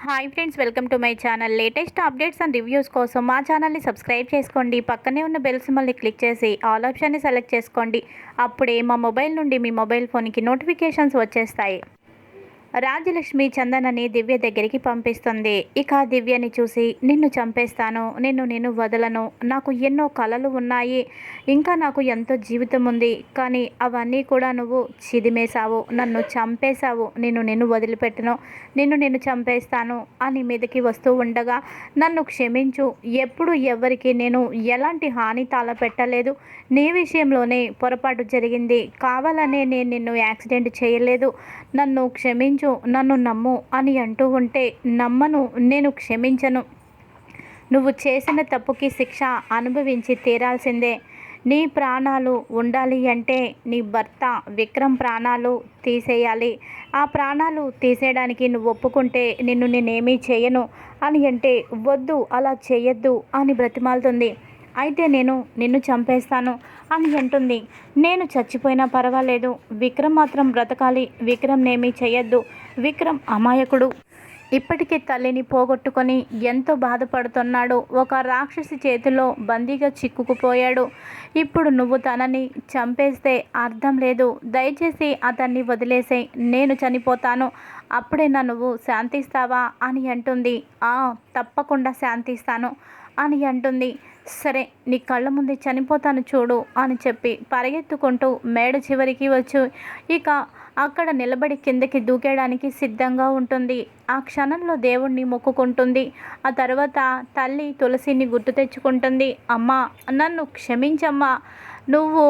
Hi friends, welcome to my channel. Latest updates and reviews కోసం మా ఛానల్ని subscribe చేసుకోండి. పక్కనే ఉన్న బెల్ సింబల్ని క్లిక్ చేసి ఆల్ ఆప్షన్ని సెలెక్ట్ చేసుకోండి. అప్పుడే మా మొబైల్ నుండి మీ మొబైల్ ఫోన్కి నోటిఫికేషన్స్ వచ్చేస్తాయి. రాజ్యలక్ష్మి చందనని దివ్య దగ్గరికి పంపిస్తుంది. ఇక దివ్యని చూసి, నిన్ను చంపేస్తాను, నేను వదలను, నాకు ఎన్నో కలలు ఉన్నాయి, ఇంకా నాకు ఎంతో జీవితం ఉంది, కానీ అవన్నీ కూడా నువ్వు చిదిమేశావు, నన్ను చంపేశావు, నేను వదిలిపెట్టను, నేను చంపేస్తాను అని మీదకి వస్తూ ఉండగా, నన్ను క్షమించు, ఎప్పుడు ఎవరికి నేను ఎలాంటి హాని తలపెట్టలేదు, నీ విషయంలోనే పొరపాటు జరిగింది, కావాలనే నేను నిన్ను యాక్సిడెంట్ చేయలేదు, నన్ను క్షమించు, నన్ను నమ్ము అని అంటూ ఉంటే, నమ్మను, నేను క్షమించను, నువ్వు చేసిన తప్పుకి శిక్ష అనుభవించి తీరాల్సిందే, నీ ప్రాణాలు ఉండాలి అంటే నీ భర్త విక్రమ్ ప్రాణాలు తీసేయాలి, ఆ ప్రాణాలు తీసేయడానికి నువ్వు ఒప్పుకుంటే నేనేమీ చేయను అని అంటే, వద్దు అలా చేయొద్దు అని బ్రతిమాలుతుంది. అయితే నిన్ను చంపేస్తాను అని అంటుంది. నేను చచ్చిపోయినా పర్వాలేదు, విక్రమ్ మాత్రం బ్రతకాలి, విక్రమ్నేమీ చేయొద్దు, విక్రమ్ అమాయకుడు, ఇప్పటికే తల్లిని పోగొట్టుకొని ఎంతో బాధపడుతున్నాడు, ఒక రాక్షసి చేతిలో బందీగా చిక్కుకుపోయాడు, ఇప్పుడు నువ్వు తనని చంపేస్తే అర్థం లేదు, దయచేసి అతన్ని వదిలేసే, నేను చనిపోతాను, అప్పుడైనా నువ్వు శాంతిస్తావా అని అంటుంది. తప్పకుండా శాంతిస్తాను అని అంటుంది. సరే, నీ కళ్ళ ముందే చనిపోతాను చూడు అని చెప్పి పరిగెత్తుకుంటూ మేడ చివరికి వచ్చి ఇక అక్కడ నిలబడి కిందకి దూకేయడానికి సిద్ధంగా ఉంటుంది. ఆ క్షణంలో దేవుణ్ణి మొక్కుకుంటుంది. ఆ తర్వాత తల్లి తులసిని గుర్తు తెచ్చుకుంటుంది. అమ్మా, నన్ను క్షమించమ్మా, నువ్వు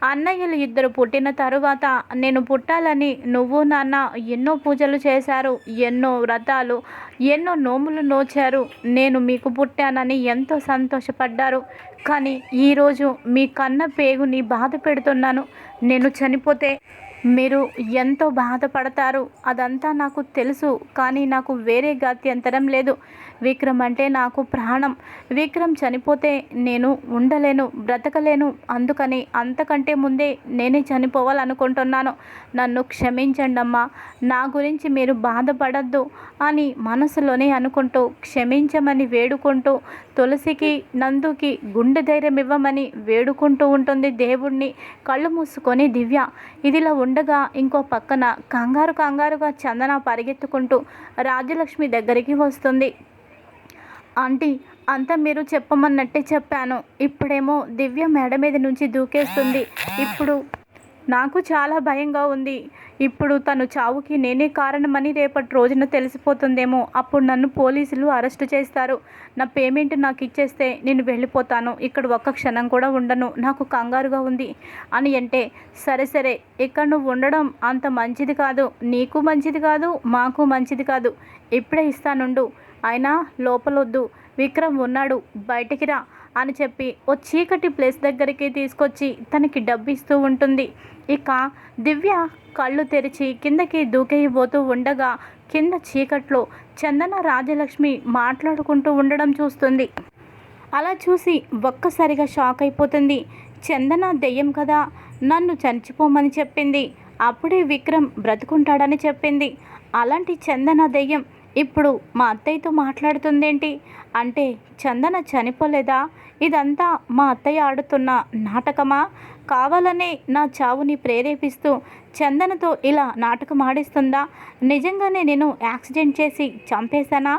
అన్నయ్యలు ఇద్దరు పుట్టిన తరువాత నేను పుట్టాలని నువ్వు నాన్న ఎన్నో పూజలు చేశారు, ఎన్నో వ్రతాలు, ఎన్నో నోములు నోచారు, నేను మీకు పుట్టానని ఎంతో సంతోషపడ్డారు, కానీ ఈరోజు మీ కన్న పేగుని బాధ పెడుతున్నాను, నేను చనిపోతే మీరు ఎంతో బాధపడతారు, అదంతా నాకు తెలుసు, కానీ నాకు వేరే గత్యంతరం లేదు, విక్రమ్ అంటే నాకు ప్రాణం, విక్రమ్ చనిపోతే నేను ఉండలేను, బ్రతకలేను, అందుకని అంతకంటే ముందే నేనే చనిపోవాలనుకుంటున్నాను, నన్ను క్షమించండి అమ్మా, నా గురించి మీరు బాధపడద్దు అని మనసులోనే అనుకుంటూ క్షమించమని వేడుకుంటూ తులసికి నందుకి గుండె ధైర్యం ఇవ్వమని వేడుకుంటూ ఉంటుంది దేవుణ్ణి. కళ్ళు మూసుకొని దివ్య ఇదిలా ఉండగా ఇంకో పక్కన కంగారుగా చందన పరిగెత్తుకుంటూ రాజ్యలక్ష్మి దగ్గరికి వస్తుంది. ఆంటీ, అంతా మీరు చెప్పమన్నట్టే చెప్పాను, ఇప్పుడేమో దివ్య మేడ మీద నుంచి దూకేస్తుంది, ఇప్పుడు నాకు చాలా భయంగా ఉంది, ఇప్పుడు తను చావుకి నేనే కారణమని రేపటి రోజున తెలిసిపోతుందేమో, అప్పుడు నన్ను పోలీసులు అరెస్టు చేస్తారు, నా పేమెంట్ నాకు ఇచ్చేస్తే నేను వెళ్ళిపోతాను, ఇక్కడ ఒక్క క్షణం కూడా ఉండను, నాకు కంగారుగా ఉంది అని అంటే, సరే, ఇక్కడ నువ్వు ఉండడం అంత మంచిది కాదు, నీకు మంచిది కాదు, మాకు మంచిది కాదు, ఇప్పుడే ఇస్తానుండు, అయినా లోపలొద్దు, విక్రమ్ ఉన్నాడు, బయటికి రా అని చెప్పి ఓ చీకటి ప్లేస్ దగ్గరికి తీసుకొచ్చి తనకి డబ్బిస్తూ ఉంటుంది. ఇక దివ్య కళ్ళు తెరిచి కిందకి దూకేయబోతూ ఉండగా కింద చీకట్లో చందన రాజలక్ష్మి మాట్లాడుకుంటూ ఉండడం చూస్తుంది. అలా చూసి ఒక్కసారిగా షాక్ అయిపోతుంది. చందన దెయ్యం కదా, నన్ను చనిపోమని చెప్పింది, అప్పుడే విక్రమ్ బ్రతుకుంటాడని చెప్పింది, అలాంటి చందన దెయ్యం ఇప్పుడు మా అత్తయ్యతో మాట్లాడుతుందేంటి అంటే, చందన చనిపోలేదా, ఇదంతా మా అత్తయ్య ఆడుతున్న నాటకమా, కావాలనే నా చావుని ప్రేరేపిస్తూ చందనతో ఇలా నాటకం ఆడిస్తుందా, నిజంగానే నేను యాక్సిడెంట్ చేసి చంపేశానా,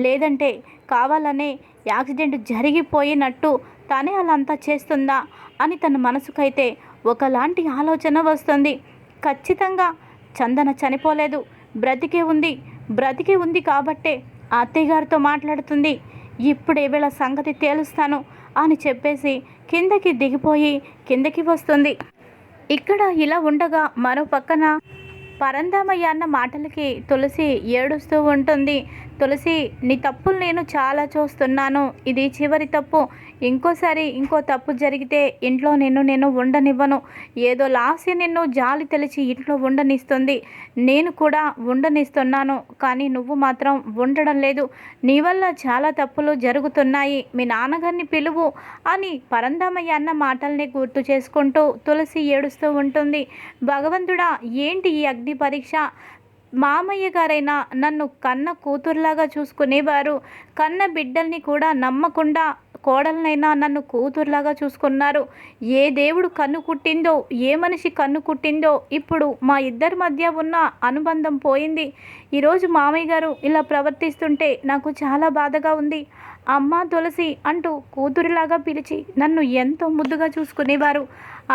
లేదంటే కావాలనే యాక్సిడెంట్ జరిగిపోయినట్టు తనే అలా అంతా చేస్తుందా అని తన మనసుకైతే ఒకలాంటి ఆలోచన వస్తుంది. ఖచ్చితంగా చందన చనిపోలేదు, బ్రతికే ఉంది కాబట్టే అత్తయ్య గారితో మాట్లాడుతుంది, ఇప్పుడే వీళ్ళ సంగతి తేలుస్తాను అని చెప్పేసి కిందకి వస్తుంది. ఇక్కడ ఇలా ఉండగా మరో పక్కన పరంధామయ్య అన్న మాటలకి తులసి ఏడుస్తూ ఉంటుంది. తులసి, నీ తప్పులు నేను చాలా చూస్తున్నాను, ఇది చివరి తప్పు, ఇంకోసారి ఇంకో తప్పు జరిగితే ఇంట్లో నేను ఉండనివ్వను, ఏదో లాస్య నిన్ను జాలి తెలిసి ఇంట్లో ఉండనిస్తుంది, నేను కూడా ఉండనిస్తున్నాను, కానీ నువ్వు మాత్రం ఉండడం లేదు, నీ వల్ల చాలా తప్పులు జరుగుతున్నాయి, మీ నాన్నగారిని పిలువు అని పరంధామయ్య అన్న మాటల్ని గుర్తు చేసుకుంటూ తులసి ఏడుస్తూ ఉంటుంది. భగవంతుడా, ఏంటి ఈ అగ్ని పరీక్ష, మామయ్య గారైనా నన్ను కన్న కూతురులాగా చూసుకునేవారు. కన్న బిడ్డల్ని కూడా నమ్మకుండా కోడలనైనా నన్ను కూతురులాగా చూసుకున్నారు. ఏ దేవుడు కన్ను కుట్టిందో, ఏ మనిషి కన్ను కుట్టిందో ఇప్పుడు మా ఇద్దరి మధ్య ఉన్న అనుబంధం పోయింది. ఈరోజు మామయ్య గారు ఇలా ప్రవర్తిస్తుంటే నాకు చాలా బాధగా ఉంది. అమ్మా తులసి అంటూ కూతురిలాగా పిలిచి నన్ను ఎంతో ముద్దుగా చూసుకునేవారు.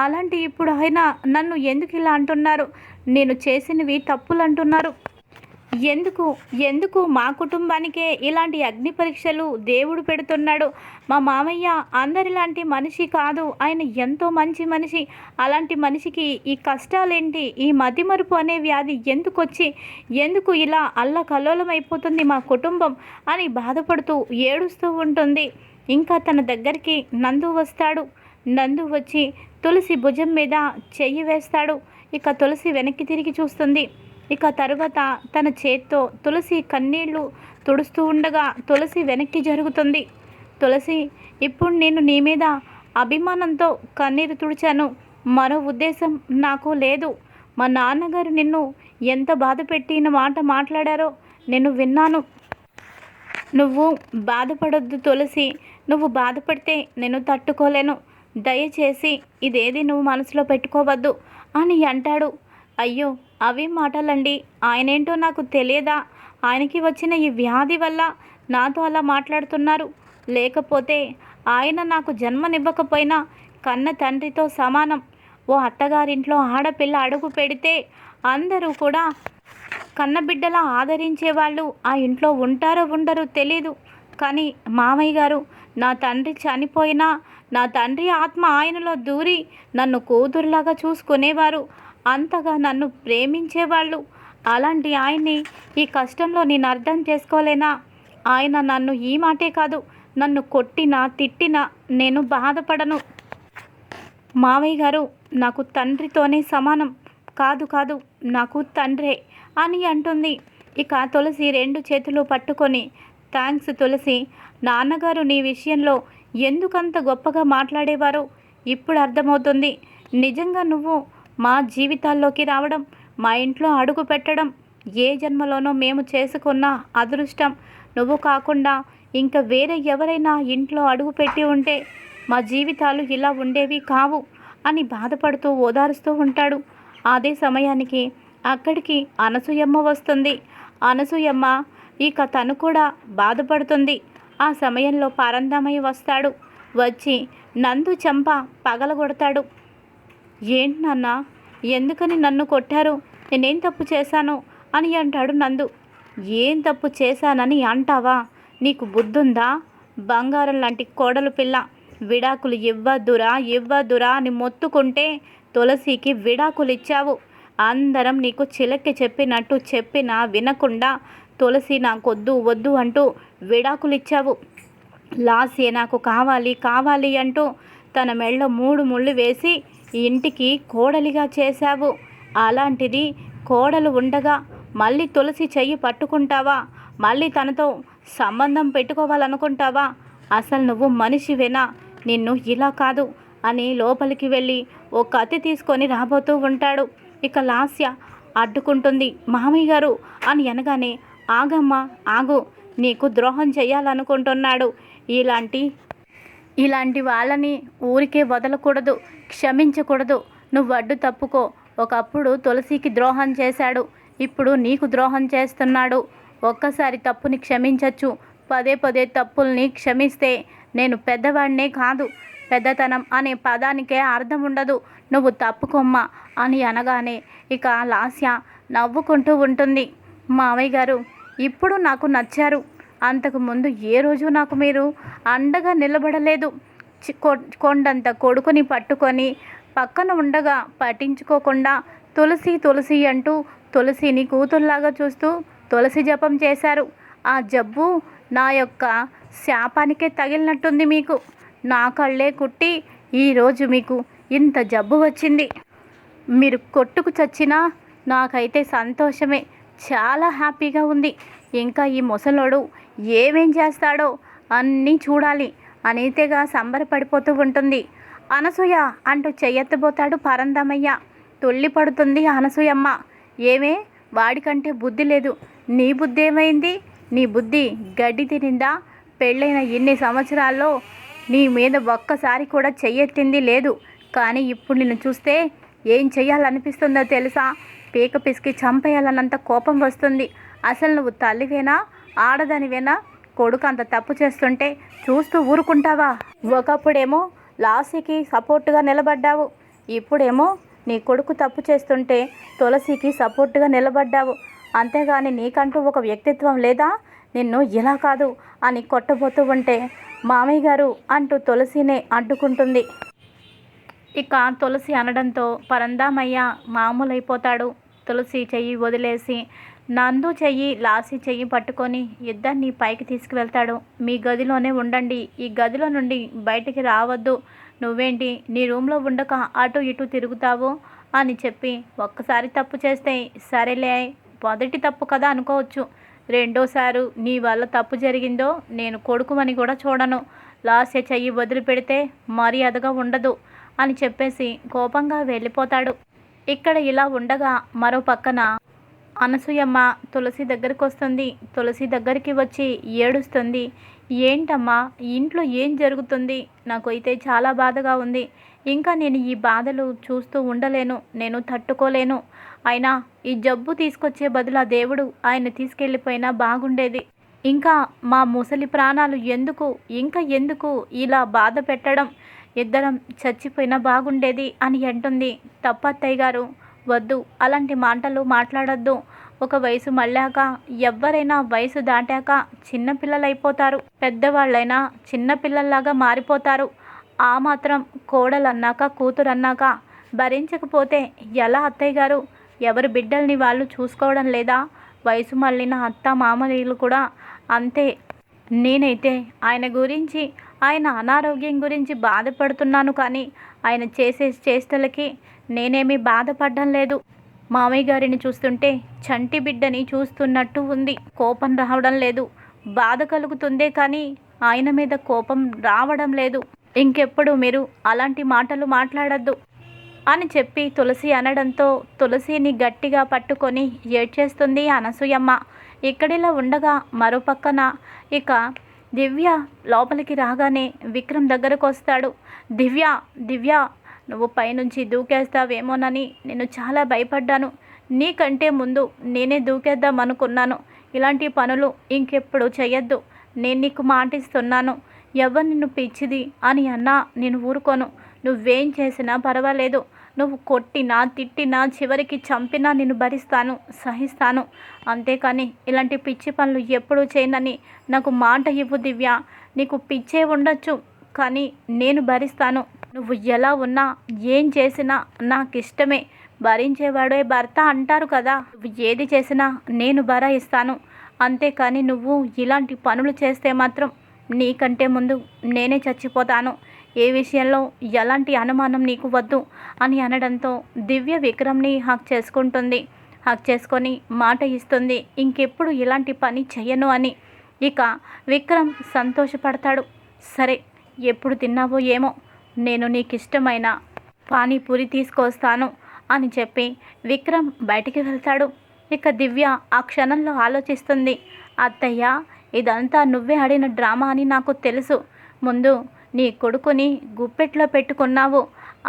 అలాంటి ఇప్పుడు ఆయన నన్ను ఎందుకు ఇలా అంటున్నారు? నేను చేసినవి తప్పులు అంటున్నారు. ఎందుకు ఎందుకు మా కుటుంబానికే ఇలాంటి అగ్ని పరీక్షలు దేవుడు పెడుతున్నాడు? మా మామయ్య అందరిలాంటి మనిషి కాదు. ఆయన ఎంతో మంచి మనిషి. అలాంటి మనిషికి ఈ కష్టాలేంటి? ఈ మతిమరుపు అనే వ్యాధి ఎందుకు ఇలా అల్లకల్లోలమైపోతుంది మా కుటుంబం అని బాధపడుతూ ఏడుస్తూ ఉంటుంది. ఇంకా తన దగ్గరికి నందు వస్తాడు. నందు వచ్చి తులసి భుజం మీద చెయ్యి వేస్తాడు. ఇక తులసి వెనక్కి తిరిగి చూస్తుంది. ఇక తరువాత తన చేత్తో తులసి కన్నీళ్లు తుడుస్తూ ఉండగా తులసి వెనక్కి జరుగుతుంది. తులసి, ఇప్పుడు నేను నీ మీద అభిమానంతో కన్నీరు తుడిచాను. మరో ఉద్దేశం నాకు లేదు. మా నాన్నగారు నిన్ను ఎంత బాధ పెట్టిన మాట మాట్లాడారో నేను విన్నాను. నువ్వు బాధపడొద్దు తులసి. నువ్వు బాధపడితే నేను తట్టుకోలేను. దయచేసి ఇదేది నువ్వు మనసులో పెట్టుకోవద్దు అని అంటాడు. అయ్యో, అవి మాటలండి. ఆయనేంటో నాకు తెలియదా? ఆయనకి వచ్చిన ఈ వ్యాధి వల్ల నాతో అలా మాట్లాడుతున్నారు. లేకపోతే ఆయన నాకు జన్మనివ్వకపోయినా కన్న తండ్రితో సమానం. ఓ అత్తగారింట్లో ఆడపిల్ల అడుగు పెడితే అందరూ కూడా కన్నబిడ్డలా ఆదరించేవాళ్ళు ఆ ఇంట్లో ఉంటారో ఉండరో తెలీదు. కానీ మామయ్య గారు, నా తండ్రి చనిపోయినా నా తండ్రి ఆత్మ ఆయనలో దూరి నన్ను కూతురులాగా చూసుకునేవారు. అంతగా నన్ను ప్రేమించేవాళ్ళు. అలాంటి ఆయన్ని ఈ కష్టంలో నేను అర్థం చేసుకోలేనా? ఆయన నన్ను ఈ మాటే కాదు, నన్ను కొట్టినా తిట్టినా నేను బాధపడను. మామయ్య గారు నాకు తండ్రితోనే సమానం. కాదు నాకు తండ్రే అని అంటుంది. ఇక తులసి రెండు చేతులు పట్టుకొని, థ్యాంక్స్ తులసి. నాన్నగారు నీ విషయంలో ఎందుకంత గొప్పగా మాట్లాడేవారో ఇప్పుడు అర్థమవుతుంది. నిజంగా నువ్వు మా జీవితాల్లోకి రావడం, మా ఇంట్లో అడుగు పెట్టడం ఏ జన్మలోనో మేము చేసుకున్న అదృష్టం. నువ్వు కాకుండా ఇంకా వేరే ఎవరైనా ఇంట్లో అడుగు పెట్టి ఉంటే మా జీవితాలు ఇలా ఉండేవి కావు అని బాధపడుతూ ఓదారుస్తూ ఉంటాడు. అదే సమయానికి అక్కడికి అనసూయమ్మ వస్తుంది. అనసూయమ్మ ఇక తను కూడా బాధపడుతుంది. ఆ సమయంలో పరంధామయ్య వస్తాడు. వచ్చి నందు చెంప పగలగొడతాడు. ఏంటి నాన్న, ఎందుకని నన్ను కొట్టారు? నేనేం తప్పు చేశాను అని అంటాడు నందు. ఏం తప్పు చేశానని అంటావా? నీకు బుద్ధుందా? బంగారం లాంటి కోడలు పిల్ల. విడాకులు ఇవ్వద్దురా అని మొత్తుకుంటే తులసికి విడాకులు ఇచ్చావు. అందరం నీకు చిలక్కి చెప్పినట్టు చెప్పినా వినకుండా తులసి నాకొద్దు వద్దు అంటూ విడాకులు ఇచ్చావు. లాస్య నాకు కావాలి అంటూ తన మెళ్ళ 3 ముళ్ళు వేసి ఇంటికి కోడలిగా చేశావు. అలాంటిది కోడలు ఉండగా మళ్ళీ తులసి చెయ్యి పట్టుకుంటావా? మళ్ళీ తనతో సంబంధం పెట్టుకోవాలనుకుంటావా? అసలు నువ్వు మనిషివేనా? నిన్ను ఇలా కాదు అని లోపలికి వెళ్ళి ఓ కత్తి తీసుకొని రాబోతూ ఉంటాడు. ఇక లాస్య అడ్డుకుంటుంది. మామయ్య గారు అని అనగానే, ఆగమ్మా ఆగు, నీకు ద్రోహం చేయాలనుకుంటున్నాడు. ఇలాంటి వాళ్ళని ఊరికే వదలకూడదు, క్షమించకూడదు. నువ్వు అడ్డు తప్పుకో. ఒకప్పుడు తులసికి ద్రోహం చేశాడు, ఇప్పుడు నీకు ద్రోహం చేస్తున్నాడు. ఒక్కసారి తప్పుని క్షమించచ్చు, పదే తప్పుల్ని క్షమిస్తే నేను పెద్దవాడినే కాదు. పెద్దతనం అనే పదానికే అర్థం ఉండదు. నువ్వు తప్పుకోమ్మా అని అనగానే ఇక లాస్య నవ్వుకుంటూ ఉంటుంది. మామయ్య గారు ఇప్పుడు నాకు నచ్చారు. అంతకుముందు ఏ రోజు నాకు మీరు అండగా నిలబడలేదు. కొండంత కొడుకుని పట్టుకొని పక్కన ఉండగా పట్టించుకోకుండా తులసి అంటూ తులసిని కూతుర్లాగా చూస్తూ తులసి జపం చేశారు. ఆ జబ్బు నా యొక్క శాపానికే తగిలినట్టుంది మీకు. నా కళ్ళే కుట్టి ఈరోజు మీకు ఇంత జబ్బు వచ్చింది. మీరు కొట్టుకు చచ్చినా నాకైతే సంతోషమే, చాలా హ్యాపీగా ఉంది. ఇంకా ఈ ముసలోడు ఏమేం చేస్తాడో అన్నీ చూడాలి అనేతేగా సంబరపడిపోతూ ఉంటుంది. అనసూయ అంటూ చెయ్యెత్తబోతాడు పరందమయ్య. తుళ్ళి పడుతుంది అనసూయమ్మ. ఏమే వాడికంటే బుద్ధి లేదు. నీ బుద్ధి ఏమైంది? నీ బుద్ధి గడ్డి తినిందా? పెళ్ళైన ఇన్ని సంవత్సరాల్లో నీ మీద ఒక్కసారి కూడా చెయ్యెత్తింది లేదు. కానీ ఇప్పుడు నిన్ను చూస్తే ఏం చెయ్యాలనిపిస్తుందో తెలుసా? పీక పిసికి చంపేయాలన్నంత కోపం వస్తుంది. అసలు నువ్వు తల్లివేనా, ఆడదానివేనా? కొడుకు అంత తప్పు చేస్తుంటే చూస్తూ ఊరుకుంటావా? ఒకప్పుడేమో లాస్యకి సపోర్టుగా నిలబడ్డావు, ఇప్పుడేమో నీ కొడుకు తప్పు చేస్తుంటే తులసికి సపోర్టుగా నిలబడ్డావు. అంతేగాని నీకంటూ ఒక వ్యక్తిత్వం లేదా? నిన్ను ఇలా కాదు అని కొట్టబోతూ ఉంటే మామయ్య గారు అంటూ తులసినే అడ్డుకుంటుంది. ఇక తులసి అనడంతో పరందామయ్య మామూలైపోతాడు. తులసి చెయ్యి వదిలేసి నందు చెయ్యి లాసి చెయ్యి పట్టుకొని ఇద్దరిని పైకి తీసుకువెళ్తాడు. మీ గదిలోనే ఉండండి, ఈ గదిలో నుండి బయటికి రావద్దు. నువ్వేంటి నీ రూమ్లో ఉండక అటు ఇటు తిరుగుతావు అని చెప్పి, ఒక్కసారి తప్పు చేస్తే సరేలే మొదటి తప్పు కదా అనుకోవచ్చు, రెండోసారి నీ వల్ల తప్పు జరిగిందో నేను కొడుకుమని కూడా చూడను. లాస్య చెయ్యి వదిలిపెడితే మర్యాదగా ఉండదు అని చెప్పేసి కోపంగా వెళ్ళిపోతాడు. ఇక్కడ ఇలా ఉండగా మరో పక్కన అనసూయమ్మ తులసి దగ్గరికి వస్తుంది. తులసి దగ్గరికి వచ్చి ఏడుస్తుంది. ఏంటమ్మా, ఇంట్లో ఏం జరుగుతుంది? నాకు అయితే చాలా బాధగా ఉంది. ఇంకా నేను ఈ బాధలు చూస్తూ ఉండలేను, నేను తట్టుకోలేను. అయినా ఈ జబ్బు తీసుకొచ్చే బదులు ఆ దేవుడు ఆయన తీసుకెళ్ళిపోయినా బాగుండేది. ఇంకా మా ముసలి ప్రాణాలు ఎందుకు, ఇంకా ఎందుకు ఇలా బాధ పెట్టడం? ఇద్దరం చచ్చిపోయినా బాగుండేది అని అంటుంది. తప్పత్తయ్య గారు, వద్దు, అలాంటి మాటలు మాట్లాడొద్దు. ఒక వయసు మళ్ళాక ఎవ్వరైనా వయసు దాటాక చిన్నపిల్లలైపోతారు, పెద్దవాళ్ళైనా చిన్నపిల్లల్లాగా మారిపోతారు. ఆ మాత్రం కోడలన్నాక కూతురన్నాక భరించకపోతే ఎలా అత్తయ్య గారు? ఎవరి బిడ్డల్ని వాళ్ళు చూసుకోవడం లేదా? వయసు మళ్ళిన అత్త మామయ్యలు కూడా అంతే. నేనైతే ఆయన గురించి, ఆయన అనారోగ్యం గురించి బాధపడుతున్నాను, కానీ ఆయన చేసే చేష్టలకి నేనేమీ బాధపడడం లేదు. మామయ్య గారిని చూస్తుంటే చంటి బిడ్డని చూస్తున్నట్టు ఉంది. కోపం రావడం లేదు, బాధ కలుగుతుందే కానీ ఆయన మీద కోపం రావడం లేదు. ఇంకెప్పుడు మీరు అలాంటి మాటలు మాట్లాడద్దు అని చెప్పి తులసి అనడంతో తులసిని గట్టిగా పట్టుకొని ఏడ్చేస్తుంది అనసూయమ్మ. ఇక్కడిలా ఉండగా మరోపక్కన ఇక దివ్య లోపలికి రాగానే విక్రమ్ దగ్గరకు వస్తాడు. దివ్య, దివ్య, నువ్వు పైనుంచి దూకేస్తావేమోనని నేను చాలా భయపడ్డాను. నీకంటే ముందు నేనే దూకేద్దాం అనుకున్నాను. ఇలాంటి పనులు ఇంకెప్పుడు చెయ్యొద్దు, నేను నీకు మాటిస్తున్నాను. ఎవరు నిన్ను పిచ్చిది అని అన్నా నేను ఊరుకోను. నువ్వేం చేసినా పర్వాలేదు, నువ్వు కొట్టినా తిట్టినా చివరికి చంపినా నేను భరిస్తాను, సహిస్తాను. అంతేకాని ఇలాంటి పిచ్చి పనులు ఎప్పుడూ చేయనని నాకు మాట ఇవ్వు దివ్య. నీకు పిచ్చే ఉండొచ్చు, కానీ నేను భరిస్తాను. నువ్వు ఎలా ఉన్నా ఏం చేసినా నాకు ఇష్టమే. భరించేవాడే భర్త అంటారు కదా. నువ్వు ఏది చేసినా నేను భరాయిస్తాను. అంతేకాని నువ్వు ఇలాంటి పనులు చేస్తే మాత్రం నీకంటే ముందు నేనే చచ్చిపోతాను. ఏ విషయంలో ఎలాంటి అనుమానం నీకు వద్దు అని అనడంతో దివ్య విక్రమ్ని హక్ చేసుకుంటుంది. హక్ చేసుకొని మాట ఇస్తుంది, ఇంకెప్పుడు ఇలాంటి పని చెయ్యను అని. ఇక విక్రమ్ సంతోషపడతాడు. సరే, ఎప్పుడు తిన్నావో ఏమో, నేను నీకు ఇష్టమైన పానీపూరి తీసుకొస్తాను అని చెప్పి విక్రమ్ బయటికి వెళ్తాడు. ఇక దివ్య ఆ క్షణంలో ఆలోచిస్తుంది. అత్తయ్య, ఇదంతా నువ్వే ఆడిన డ్రామా అని నాకు తెలుసు. ముందు నీ కొడుకుని గుప్పెట్లో పెట్టుకున్నావు,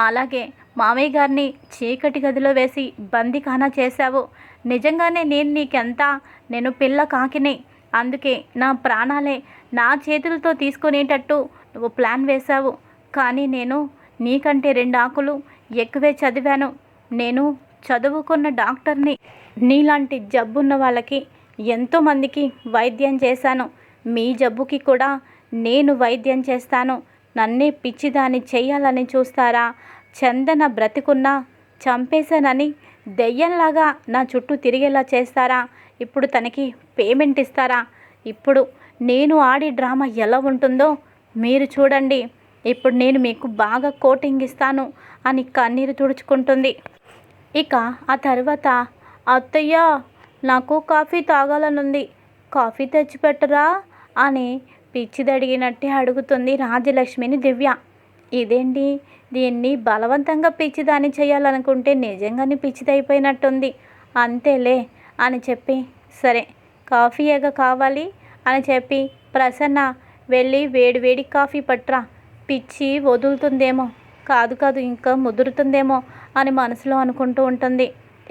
అలాగే మామయ్య గారిని చీకటి గదిలో వేసి బందీఖానా చేశావు. నిజంగానే నేను పిల్ల కాకిని, అందుకే నా ప్రాణాలే నా చేతులతో తీసుకునేటట్టు నువ్వు ప్లాన్ వేశావు. కానీ నేను నీకంటే 2 ఆకులు ఎక్కువే చదివాను. నేను చదువుకున్న డాక్టర్ని. నీలాంటి జబ్బున్న వాళ్ళకి ఎంతోమందికి వైద్యం చేశాను. మీ జబ్బుకి కూడా నేను వైద్యం చేస్తాను. నన్నే పిచ్చిదాన్ని చెయ్యాలని చూస్తారా? చందన బ్రతికున్నా చంపేశానని దెయ్యంలాగా నా చుట్టూ తిరిగేలా చేస్తారా? ఇప్పుడు తనకి పేమెంట్ ఇస్తారా? ఇప్పుడు నేను ఆడి డ్రామా ఎలా ఉంటుందో మీరు చూడండి. ఇప్పుడు నేను మీకు బాగా కోటింగ్ ఇస్తాను అని కన్నీరు తుడుచుకుంటుంది. ఇక ఆ తర్వాత, అత్తయ్య, నాకు కాఫీ తాగాలనుంది, కాఫీ తెచ్చిపెట్టరా అని పిచ్చిదడిగినట్టే అడుగుతుంది రాజలక్ష్మిని దివ్య. ఇదేంటి, దీన్ని బలవంతంగా పిచ్చిదాన్ని చేయాలనుకుంటే నిజంగానే పిచ్చిదైపోయినట్టుంది. అంతేలే, అని చెప్పి, సరే కాఫీయేగా కావాలి అని చెప్పి, ప్రసన్న వెళ్ళి వేడి వేడి కాఫీ పట్రా, పిచ్చి వదులుతుందేమో, కాదు ఇంకా ముదురుతుందేమో అని మనసులో అనుకుంటూ ఉంటుంది.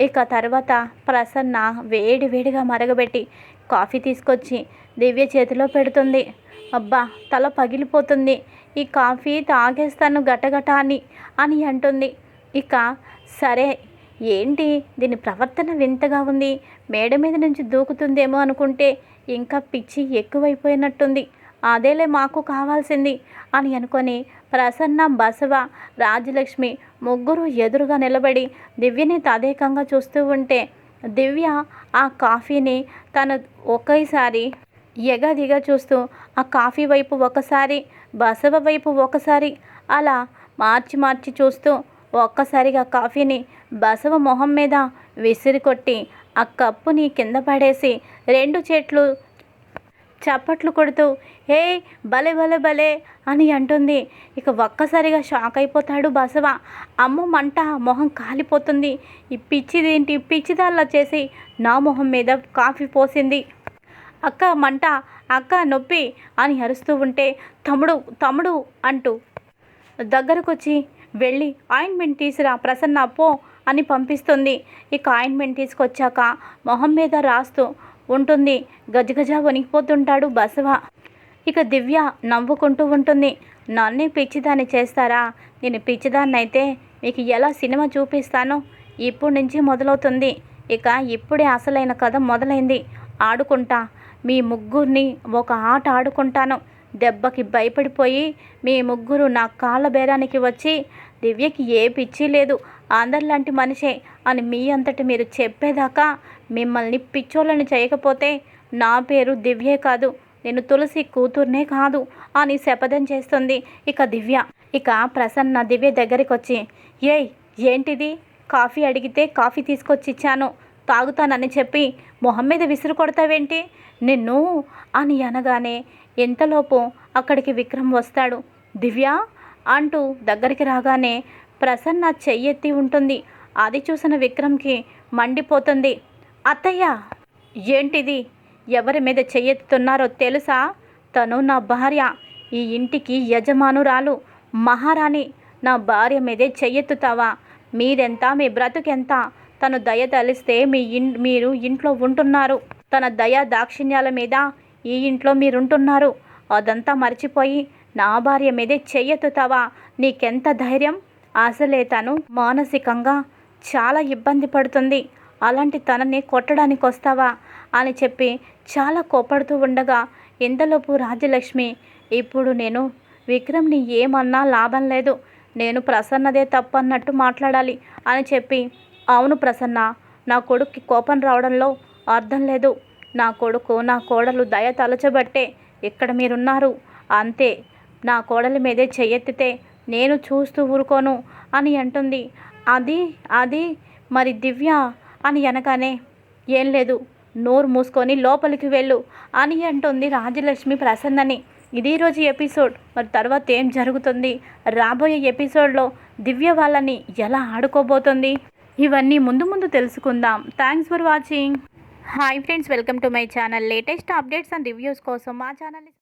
ఇక తర్వాత ప్రసన్న వేడి వేడిగా మరగబెట్టి కాఫీ తీసుకొచ్చి దివ్య చేతిలో పెడుతుంది. అబ్బా, తల పగిలిపోతుంది, ఈ కాఫీ తాగేస్తాను గటగట అని అంటుంది. ఇక సరే, ఏంటి దీని ప్రవర్తన వింతగా ఉంది, మేడ మీద నుంచి దూకుతుందేమో అనుకుంటే ఇంకా పిచ్చి ఎక్కువైపోయినట్టుంది, అదేలే మాకు కావాల్సింది అని అనుకొని ప్రసన్న, బసవ, రాజలక్ష్మి ముగ్గురు ఎదురుగా నిలబడి దివ్యని తదేకంగా చూస్తూ ఉంటే దివ్య ఆ కాఫీని తను ఒకేసారి ఎగదిగా చూస్తూ ఆ కాఫీ వైపు ఒకసారి, బసవ వైపు ఒకసారి అలా మార్చి మార్చి చూస్తూ ఒక్కసారిగా కాఫీని బసవ మొహం మీద విసిరి కొట్టి ఆ కప్పుని కింద పడేసి 2 చేట్లు చప్పట్లు కొడుతూ హే భలే భలే భలే అని అంటుంది. ఇక ఒక్కసారిగా షాక్ అయిపోతాడు బసవ. అమ్మో మంట, మొహం కాలిపోతుంది, ఈ పిచ్చిదేంటి, పిచ్చిదాల్లా చేసి నా మొహం మీద కాఫీ పోసింది, అక్క మంట, అక్క నొప్పి అని అరుస్తూ ఉంటే తమ్ముడు తమ్ముడు అంటూ దగ్గరకొచ్చి వెళ్ళి ఆయింట్మెంట్ తీసురా ప్రసన్న పో అని పంపిస్తుంది. ఇక ఆయింట్మెంట్ తీసుకొచ్చాక మొహం మీద రాస్తూ ఉంటుంది. గజగజ వణికిపోతుంటాడు బసవ. ఇక దివ్య నవ్వుకుంటూ ఉంటుంది. నన్నే పిచ్చిదాన్ని చేస్తారా, నేను పిచ్చిదాన్ని అయితే మీకు ఎలా సినిమా చూపిస్తానో ఇప్పుడు నుంచి మొదలవుతుంది. ఇక ఇప్పుడే అసలైన కథ మొదలైంది. ఆడుకుంటా, మీ ముగ్గురిని ఒక ఆట ఆడుకుంటాను. దెబ్బకి భయపడిపోయి మీ ముగ్గురు నా కాళ్ళ బేరానికి వచ్చి దివ్యకి ఏ పిచ్చి లేదు, అందరిలాంటి మనిషే అని మీ అంతటి మీరు చెప్పేదాకా మిమ్మల్ని పిచ్చోళ్ళని చేయకపోతే నా పేరు దివ్యే కాదు, నేను తులసి కూతుర్నే కాదు అని శపథం చేస్తుంది ఇక దివ్య. ఇక ప్రసన్న దివ్య దగ్గరికి వచ్చి, ఏయ్ ఏంటిది, కాఫీ అడిగితే కాఫీ తీసుకొచ్చి ఇచ్చాను, తాగుతానని చెప్పి మొహం మీద విసురు కొడతావేంటి నిన్ను అని అనగానే ఎంతలోపు అక్కడికి విక్రమ్ వస్తాడు. దివ్య అంటూ దగ్గరికి రాగానే ప్రసన్న చెయ్యెత్తి ఉంటుంది. అది చూసిన విక్రమ్కి మండిపోతుంది. అత్తయ్య ఏంటిది, ఎవరి మీద చెయ్యెత్తుతున్నారో తెలుసా, తను నా భార్య, ఈ ఇంటికి యజమానురాలు, మహారాణి, నా భార్య మీదే చెయ్యెత్తుతావా, మీరెంత, మీ బ్రతుకెంత, తను దయ తలిస్తే మీరు ఇంట్లో ఉంటున్నారు, తన దయ దాక్షిణ్యాల మీద ఈ ఇంట్లో మీరుంటున్నారు, అదంతా మర్చిపోయి నా భార్య మీదే చెయ్యెత్తుతావా, నీకెంత ధైర్యం, అసలే తను మానసికంగా చాలా ఇబ్బంది పడుతుంది, అలాంటి తనని కొట్టడానికి వస్తావా అని చెప్పి చాలా కోపడుతూ ఉండగా ఇంతలోపు రాజ్యలక్ష్మి, ఇప్పుడు నేను విక్రమ్ని ఏమన్నా లాభం లేదు, నేను ప్రసన్నదే తప్పన్నట్టు మాట్లాడాలి అని చెప్పి, అవును ప్రసన్న, నా కొడుక్కి కోపం రావడంలో అర్థం లేదు, నా కొడుకు నా కోడలు దయ తలచబట్టే ఇక్కడ మీరున్నారు, అంతే, నా కోడలి మీదే చెయ్యెత్తితే నేను చూస్తూ ఊరుకోను అని అంటుంది. అది మరి దివ్య అని అనగానే, ఏం లేదు, నోరు మూసుకొని లోపలికి వెళ్ళు అని అంటుంది రాజలక్ష్మి ప్రసన్నని. ఇది రోజు ఎపిసోడ్. మరి తర్వాత ఏం జరుగుతుంది, రాబోయే ఎపిసోడ్లో దివ్య వాళ్ళని ఎలా ఆడుకోబోతుంది, ఇవన్నీ ముందు ముందు తెలుసుకుందాం. Thanks for watching. Hi friends, welcome to my channel. Latest updates and reviews కోసం మా ఛానల్ని